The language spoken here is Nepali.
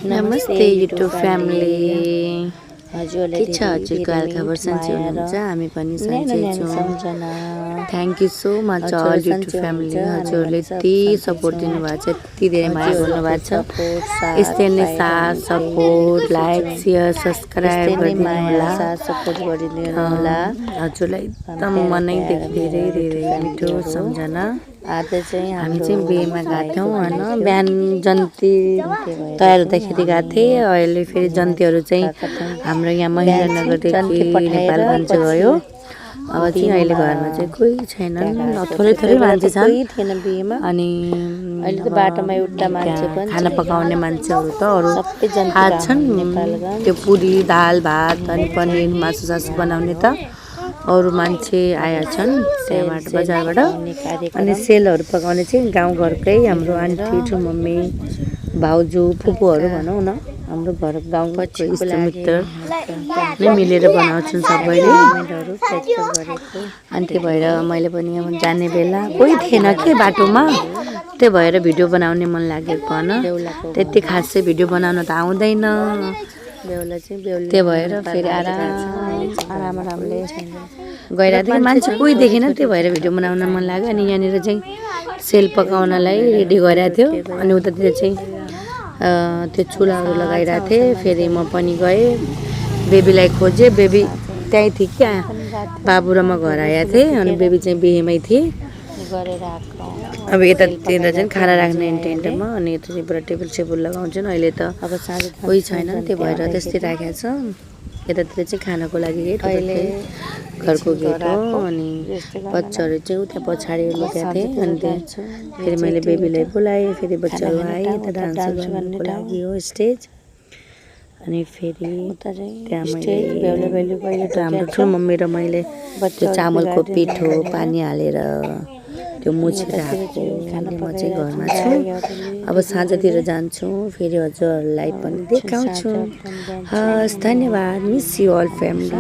नमस्ते युट्युब फ्यामिली। के छ हजुरको हालखबर सन्चै हुनुहुन्छ? हामी पनि सन्चै छौँ। Thank you so much all YouTube family. हजुरहरूले यति सपोर्ट दिनुभएको छ, यति धेरै माया गर्नुभएको छ। यस्तै नै साथ सपोर्ट, लाइक, सेयर, सब्सक्राइब गरिदिनु होला। हजुरलाई एकदम मनैदेखि धेरै धेरै मिठो सम्झना। हामी चाहिँ बिहेमा गएको थियौँ होइन। बिहान जन्ती तयार हुँदाखेरि गएको थिएँ। अहिले फेरि जन्तीहरू चाहिँ हाम्रो यहाँ महेन्द्रनगरदेखि नेपालगञ्ज गयो। अब चाहिँ अहिले घरमा चाहिँ कोही छैनन्, थोरै थोरै मान्छे छन्। अनि अहिले त बाटोमा एउटा मान्छे पनि खाना पकाउने मान्छेहरू त अरू आएको छन्। त्यो पुरी दाल भात अनि पनिर मासु सासु बनाउने त अरू मान्छे आएका छन् त्यहाँबाट बजारबाट। अनि सेलहरू पकाउने चाहिँ गाउँघरकै हाम्रो आन्टी ठुमम्मी भाउजू फुपूहरू भनौँ न, हाम्रो घर गाउँको इष्टमित्र नै मिलेर बनाउँछन् सबैले। अनि त्यही भएर मैले पनि अब जाने बेला कोही थिएन के बाटोमा, त्यही भएर भिडियो बनाउने मन लागेको भन। त्यति खासै भिडियो बनाउन त आउँदैन, त्यही भएर फेरि आरामले गइरहेको थिएँ। मान्छे कोही देखेन, त्यही भएर भिडियो बनाउन मन लाग्यो। अनि यहाँनिर चाहिँ सेल पकाउनलाई रेडी गरिरहेको थियो। अनि उतातिर चाहिँ त्यो चुलाहरू लगाइरहेको थिएँ। फेरि म पनि गएँ, बेबीलाई खोजेँ। बेबी त्यहीँ थिएँ क्या, बाबु र म घर आएका थिएँ। अनि बेबी चाहिँ बिहेमै थिएँ। अब यतातिर चाहिँ खाना राख्ने टेन्टमा, अनि यता चाहिँ पुरा टेबल सेबुल लगाउँछन्। अहिले त कोही छैन, त्यही भएर त्यस्तै राखेको छ। यतातिर चाहिँ खानाको लागि गेट, अहिले घरको गेट हो। अनि बच्चाहरू चाहिँ उता पछाडि लुकेको थिएँ। अनि त्यहाँ फेरि मैले बेबीलाई बोलाएँ, फेरि बच्चाहरू आएँ। यता डान्सहरू गर्नुको लागि हो स्टेज। अनि फेरि त्यहाँ मैले हाम्रो ठुलो मम्मी र मैले त्यो चामलको पिठो पानी हालेर त्यो मुछेर आएको। म चाहिँ घरमा छु, अब साँझतिर जान्छु, फेरि हजुरहरूलाई पनि देखाउँछु। हस्, धन्यवाद। Miss you all family.